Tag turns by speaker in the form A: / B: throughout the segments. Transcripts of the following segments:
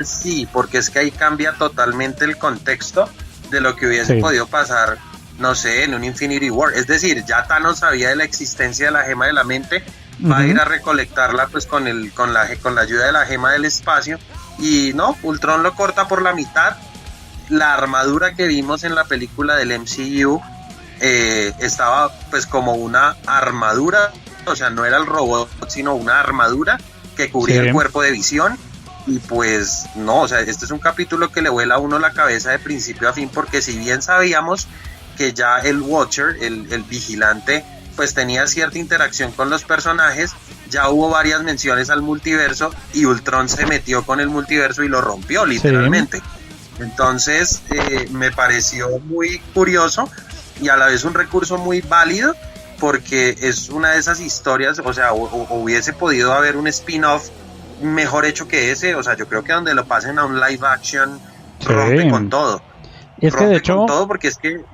A: sí, porque es que ahí cambia totalmente el contexto de lo que hubiese podido pasar, no sé, en un Infinity War. Es decir, ya Thanos sabía de la existencia de la gema de la mente, va a ir a recolectarla pues con la ayuda de la gema del espacio, y no, Ultron lo corta por la mitad. La armadura que vimos en la película del MCU estaba pues como una armadura, o sea, no era el robot, sino una armadura que cubría el cuerpo de Visión. Y pues no, o sea, este es un capítulo que le vuela a uno la cabeza de principio a fin, porque si bien sabíamos que ya el Watcher, el vigilante, pues tenía cierta interacción con los personajes, ya hubo varias menciones al multiverso y Ultron se metió con el multiverso y lo rompió literalmente. Entonces me pareció muy curioso y a la vez un recurso muy válido, porque es una de esas historias, o sea, hubiese podido haber un spin-off mejor hecho que ese. O sea, yo creo que donde lo pasen a un live action rompe con todo.
B: Y es que de hecho,
A: con todo, porque es que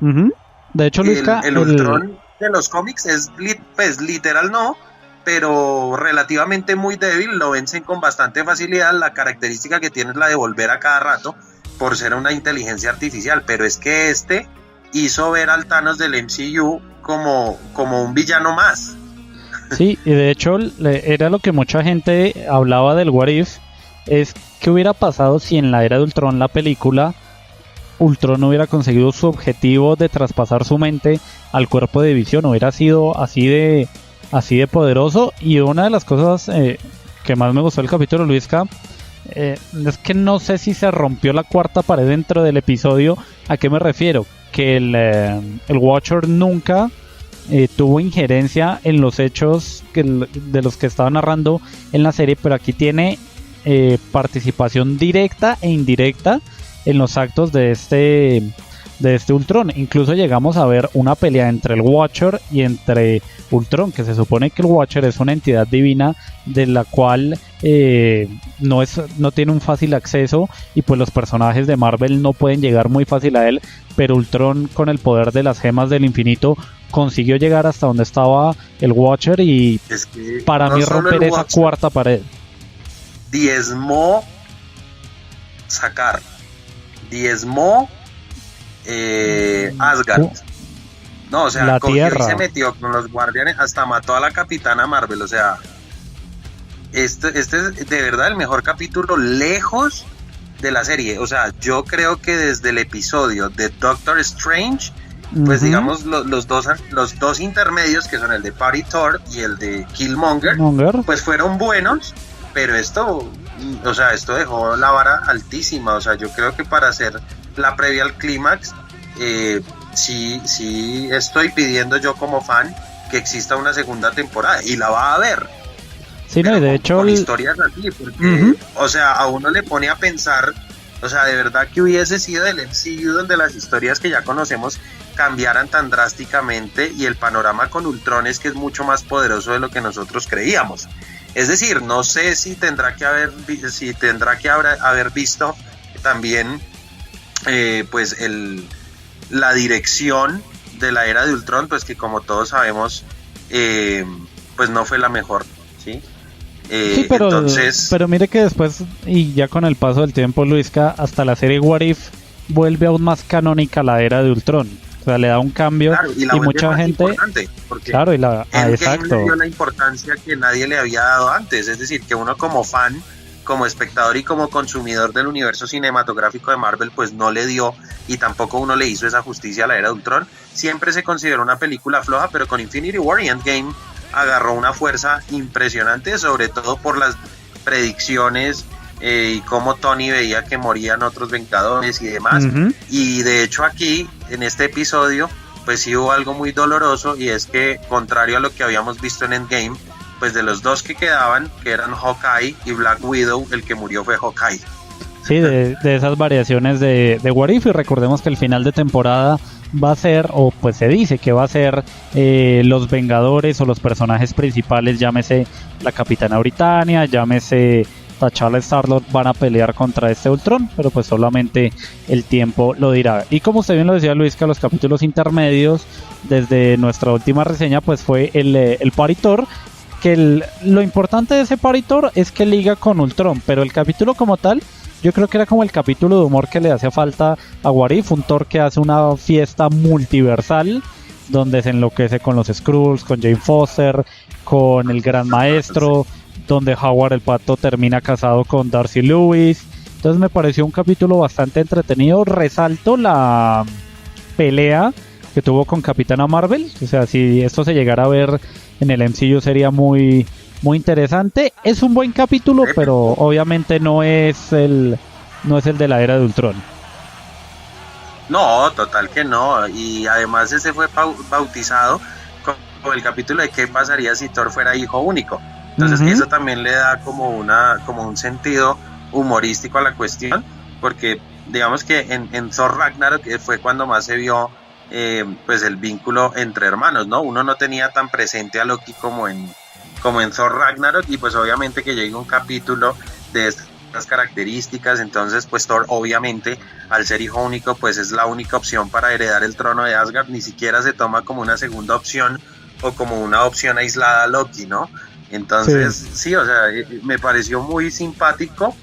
B: de hecho, Luisca,
A: el Ultron de los cómics es pues literal no, pero relativamente muy débil, lo vencen con bastante facilidad. La característica que tiene es la de volver a cada rato por ser una inteligencia artificial, pero es que este hizo ver al Thanos del MCU como un villano más.
B: Sí, y de hecho era lo que mucha gente hablaba del What If, es qué hubiera pasado si en la era de Ultron, la película, Ultron no hubiera conseguido su objetivo de traspasar su mente al cuerpo de Visión, hubiera sido así de poderoso. Y una de las cosas que más me gustó del capítulo, Luisca, es que no sé si se rompió la cuarta pared dentro del episodio. ¿A qué me refiero? Que el Watcher nunca tuvo injerencia en los hechos de los que estaba narrando en la serie, pero aquí tiene participación directa e indirecta en los actos de este Ultron. Incluso llegamos a ver una pelea entre el Watcher y entre Ultron, que se supone que el Watcher es una entidad divina de la cual no tiene un fácil acceso, y pues los personajes de Marvel no pueden llegar muy fácil a él, pero Ultron, con el poder de las gemas del infinito, consiguió llegar hasta donde estaba el Watcher, y
A: es que
B: para mí romper esa cuarta pared.
A: Diezmó Asgard. No, o sea,
B: la
A: cogió
B: tierra.
A: Y se metió con los guardianes, hasta mató a la Capitana Marvel. O sea, este es de verdad el mejor capítulo lejos de la serie. O sea, yo creo que desde el episodio de Doctor Strange, pues digamos los dos intermedios, que son el de Party Thor y el de Killmonger, pues fueron buenos, pero esto dejó la vara altísima. O sea, yo creo que para hacer la previa al clímax, sí estoy pidiendo yo como fan que exista una segunda temporada, y la va a haber.
B: Sí, no, y de hecho
A: con historias así, porque o sea, a uno le pone a pensar, o sea, de verdad que hubiese sido el MCU donde las historias que ya conocemos cambiaran tan drásticamente, y el panorama con Ultron es que es mucho más poderoso de lo que nosotros creíamos. Es decir, no sé si tendrá que haber visto también pues la dirección de la era de Ultron, pues que como todos sabemos pues no fue la mejor, ¿sí?
B: Sí, pero mire que después, y ya con el paso del tiempo, Luisca, hasta la serie What If vuelve aún más canónica la era de Ultron. O sea, le da un cambio, claro, y mucha gente, claro, y exacto,
A: le dio la importancia que nadie le había dado antes. Es decir, que uno como fan, como espectador y como consumidor del universo cinematográfico de Marvel, pues no le dio, y tampoco uno le hizo esa justicia a la era de Ultron. Siempre se consideró una película floja, pero con Infinity War y Endgame agarró una fuerza impresionante, sobre todo por las predicciones y cómo Tony veía que morían otros Vengadores y demás. Y de hecho aquí, en este episodio, pues sí hubo algo muy doloroso, y es que, contrario a lo que habíamos visto en Endgame, pues de los dos que quedaban, que eran Hawkeye y Black Widow, el que murió fue Hawkeye.
B: Sí, de esas variaciones de What If. Y recordemos que el final de temporada va a ser, o pues se dice que va a ser los Vengadores o los personajes principales, llámese la Capitana Britannia, llámese T'Challa, Star-Lord, van a pelear contra este Ultron, pero pues solamente el tiempo lo dirá. Y como usted bien lo decía, Luis, que los capítulos intermedios desde nuestra última reseña, pues fue el Party Thor, que lo importante de ese Party Thor es que liga con Ultron, pero el capítulo como tal yo creo que era como el capítulo de humor que le hacía falta a What If, un Thor que hace una fiesta multiversal donde se enloquece con los Skrulls, con Jane Foster, con el Gran Maestro, donde Howard el Pato termina casado con Darcy Lewis. Entonces me pareció un capítulo bastante entretenido. Resalto la pelea que tuvo con Capitana Marvel, o sea, si esto se llegara a ver en el MCU sería muy interesante. Es un buen capítulo, pero obviamente no es el de la era de Ultron.
A: No, total que no, y además ese fue bautizado con el capítulo de qué pasaría si Thor fuera hijo único. Entonces eso también le da como un sentido humorístico a la cuestión, porque digamos que en Thor Ragnarok fue cuando más se vio pues el vínculo entre hermanos, ¿no? Uno no tenía tan presente a Loki como en Thor Ragnarok, y pues obviamente que llegue un capítulo de estas características, entonces pues Thor obviamente al ser hijo único pues es la única opción para heredar el trono de Asgard, ni siquiera se toma como una segunda opción o como una opción aislada a Loki, ¿no? Entonces sí, o sea, me pareció muy simpático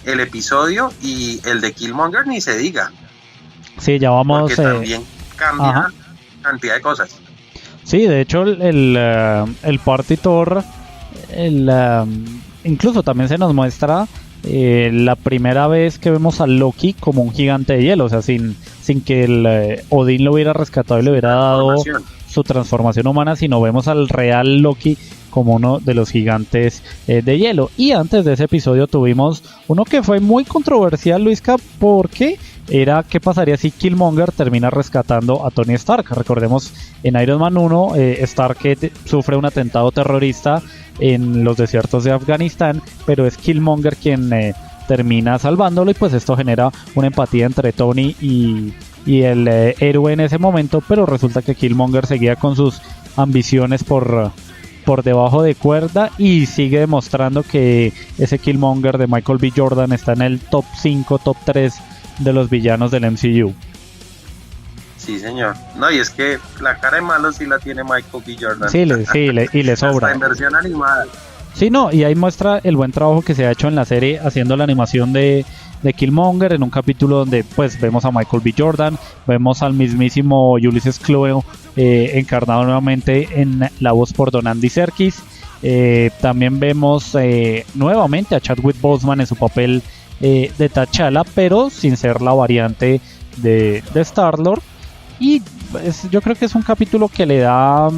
A: el episodio, y el de Killmonger ni se diga.
B: Sí, ya vamos.
A: Porque también cambia cantidad de cosas.
B: Sí, de hecho el Party Thor, incluso también se nos muestra la primera vez que vemos a Loki como un gigante de hielo, o sea, sin que el Odín lo hubiera rescatado y le hubiera dado su transformación humana, sino vemos al real Loki como uno de los gigantes de hielo. Y antes de ese episodio tuvimos uno que fue muy controversial, Luisca, porque era qué pasaría si Killmonger termina rescatando a Tony Stark. Recordemos en Iron Man 1, Stark sufre un atentado terrorista en los desiertos de Afganistán, pero es Killmonger quien termina salvándolo, y pues esto genera una empatía entre Tony y el héroe en ese momento, pero resulta que Killmonger seguía con sus ambiciones por debajo de cuerda, y sigue demostrando que ese Killmonger de Michael B. Jordan está en el top 5, top 3 de los villanos del MCU.
A: Sí, señor. No, y es que la cara de malo sí la tiene Michael B. Jordan.
B: Sí, y le sobra.
A: Hasta en versión animada.
B: Sí, no, y ahí muestra el buen trabajo que se ha hecho en la serie haciendo la animación de Killmonger, en un capítulo donde pues vemos a Michael B. Jordan, vemos al mismísimo Ulysses Klaue encarnado nuevamente en la voz por Don Andy Serkis. También vemos nuevamente a Chadwick Boseman en su papel de T'Challa, pero sin ser la variante de Star-Lord. Y yo creo que es un capítulo que le da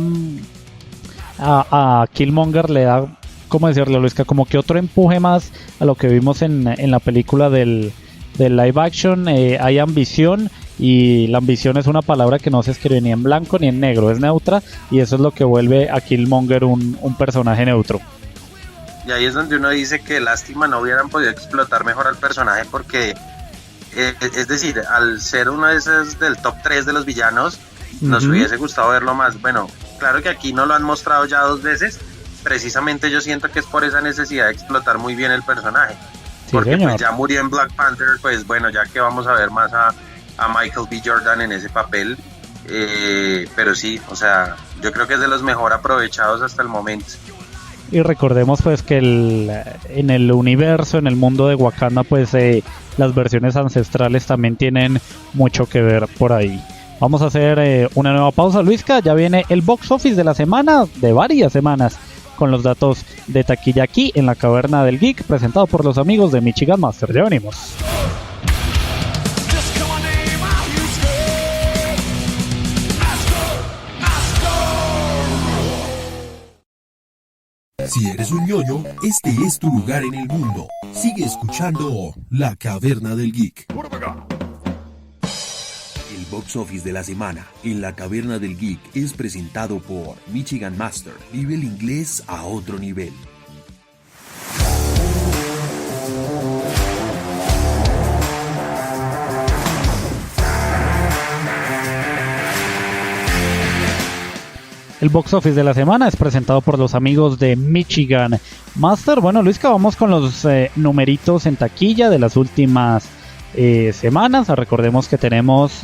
B: a Killmonger, le da, ¿cómo decirlo, Luisca? Como que otro empuje más a lo que vimos en la película del live action. Hay ambición, y la ambición es una palabra que no se escribe ni en blanco ni en negro, es neutra, y eso es lo que vuelve a Killmonger un personaje neutro.
A: Y ahí es donde uno dice que lástima no hubieran podido explotar mejor al personaje, porque es decir, al ser uno de esos del top 3 de los villanos, nos hubiese gustado verlo más. Bueno, claro que aquí no lo han mostrado ya 2 veces, precisamente yo siento que es por esa necesidad de explotar muy bien el personaje, porque pues ya murió en Black Panther, pues bueno, ya que vamos a ver más a Michael B. Jordan en ese papel, pero sí, o sea, yo creo que es de los mejor aprovechados hasta el momento.
B: Y recordemos pues que en el universo, en el mundo de Wakanda, pues las versiones ancestrales también tienen mucho que ver por ahí. Vamos a hacer una nueva pausa, Luisca. Ya viene el box office de la semana, de varias semanas, con los datos de taquilla aquí en la Caverna del Geek, presentado por los amigos de Michigan Master. Ya venimos.
C: Si eres un ñoño, este es tu lugar en el mundo. Sigue escuchando La Caverna del Geek. El box office de la semana en La Caverna del Geek es presentado por Michigan Master. Vive el inglés a otro nivel.
B: El box office de la semana es presentado por los amigos de Michigan Master. Bueno, Luisca, vamos con los numeritos en taquilla de las últimas semanas. Recordemos que tenemos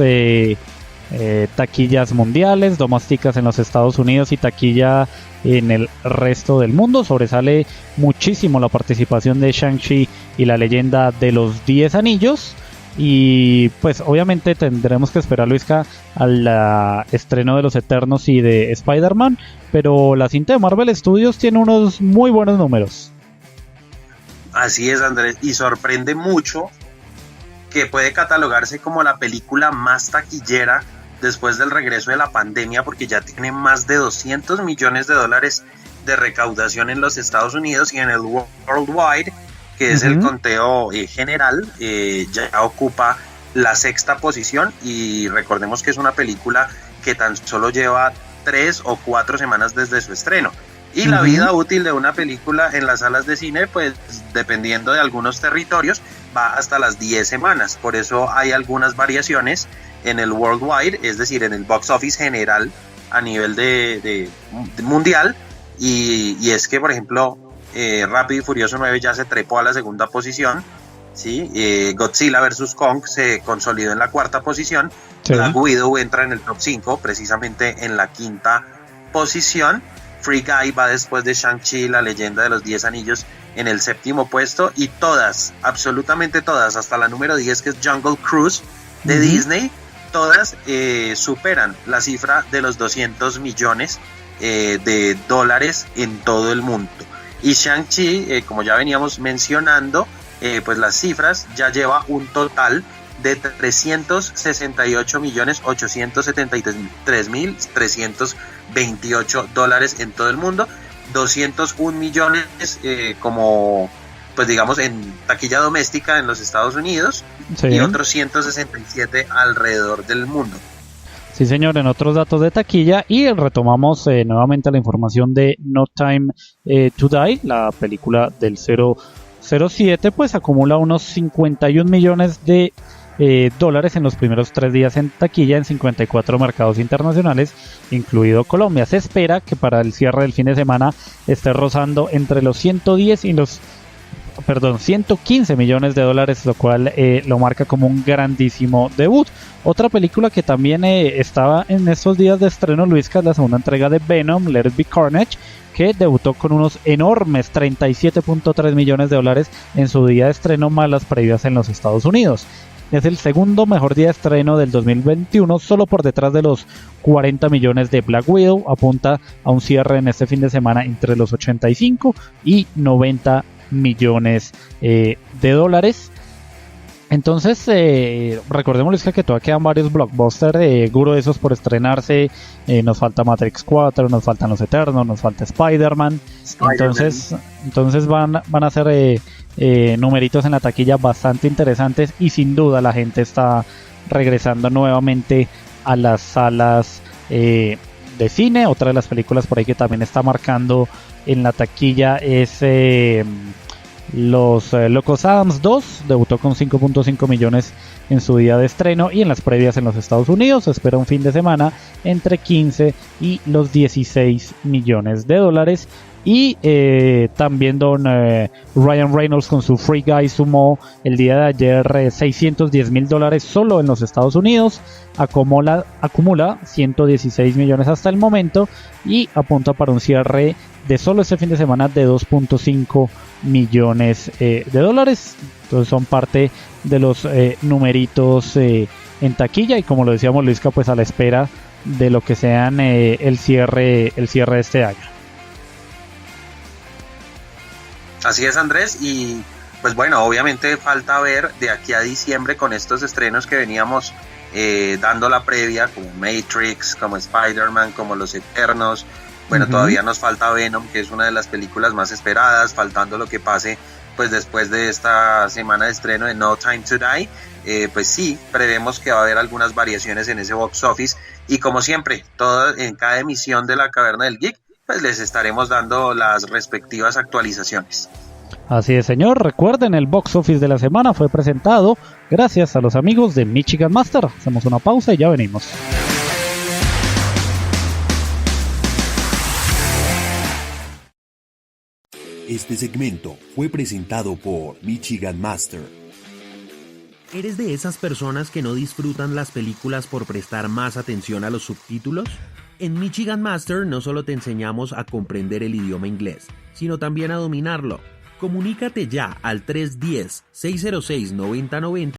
B: taquillas mundiales, domésticas en los Estados Unidos y taquilla en el resto del mundo. Sobresale muchísimo la participación de Shang-Chi y la leyenda de los 10 anillos. Y pues obviamente tendremos que esperar, Luisca, al estreno de los Eternos y de Spider-Man, pero la cinta de Marvel Studios tiene unos muy buenos números.
A: Así es, Andrés, y sorprende mucho que puede catalogarse como la película más taquillera después del regreso de la pandemia, porque ya tiene más de 200 millones de dólares de recaudación en los Estados Unidos, y en el Worldwide, que es el conteo general, ya ocupa la 6ª posición, y recordemos que es una película que tan solo lleva 3 o 4 semanas desde su estreno. Y la vida útil de una película en las salas de cine, pues dependiendo de algunos territorios, va hasta las 10 semanas. Por eso hay algunas variaciones en el Worldwide, es decir, en el box office general a nivel de mundial. Y es que, por ejemplo, Rápido y Furioso 9 ya se trepó a la 2ª posición. ¿Sí? Godzilla vs. Kong se consolidó en la 4ª posición. Sí. Black Widow entra en el top 5, precisamente en la 5ª posición. Free Guy va después de Shang-Chi, la leyenda de los 10 anillos, en el 7º puesto, y todas, absolutamente todas, hasta la número 10, que es Jungle Cruise de Disney, todas superan la cifra de los 200 millones de dólares en todo el mundo. Y Shang-Chi, como ya veníamos mencionando, pues las cifras ya lleva un total de 368.873.328 dólares en todo el mundo, 201 millones como, pues digamos, en taquilla doméstica en los Estados Unidos, sí, y otros 167 alrededor del mundo.
B: Sí, señor, en otros datos de taquilla, y retomamos nuevamente la información de No Time to Die, la película del 007, pues acumula unos 51 millones de dólares en los primeros 3 días en taquilla en 54 mercados internacionales, incluido Colombia. Se espera que para el cierre del fin de semana esté rozando entre los 115 millones de dólares, lo cual lo marca como un grandísimo debut. Otra película que también estaba en estos días de estreno, Luisca, es la segunda entrega de Venom, Let It Be Carnage, que debutó con unos enormes 37.3 millones de dólares en su día de estreno, más las previas en los Estados Unidos. Es el segundo mejor día de estreno del 2021, solo por detrás de los 40 millones de Black Widow. Apunta a un cierre en este fin de semana entre los 85 y 90 millones de dólares. Entonces, recordemos que todavía quedan varios blockbusters gruesos por estrenarse. Nos falta Matrix 4, nos faltan Los Eternos, nos falta Spider-Man. Entonces van a ser numeritos en la taquilla bastante interesantes, y sin duda la gente está regresando nuevamente a las salas de cine. Otra de las películas por ahí que también está marcando en la taquilla es Los Locos Adams 2, debutó con 5.5 millones en su día de estreno, y en las previas en los Estados Unidos se espera un fin de semana entre 15 y los 16 millones de dólares. Y también don Ryan Reynolds con su Free Guy sumó el día de ayer 610 mil dólares solo en los Estados Unidos, acumula 116 millones hasta el momento, y apunta para un cierre de solo este fin de semana de 2.5 millones de dólares. Entonces son parte de los numeritos en taquilla, y como lo decíamos, Luisca, pues a la espera de lo que sean el cierre de este año.
A: Así es, Andrés, y pues bueno, obviamente falta ver de aquí a diciembre con estos estrenos que veníamos dando la previa, como Matrix, como Spider-Man, como Los Eternos. Bueno, todavía nos falta Venom, que es una de las películas más esperadas, faltando lo que pase pues después de esta semana de estreno de No Time to Die. Pues sí, prevemos que va a haber algunas variaciones en ese box office, y como siempre, en cada emisión de la Caverna del Geek, pues les estaremos dando las respectivas actualizaciones.
B: Así es, señor. Recuerden, el box office de la semana fue presentado gracias a los amigos de Michigan Master. Hacemos una pausa y ya venimos.
C: Este segmento fue presentado por Michigan Master. ¿Eres de esas personas que no disfrutan las películas por prestar más atención a los subtítulos? En Michigan Master no solo te enseñamos a comprender el idioma inglés, sino también a dominarlo. Comunícate ya al 310-606-9090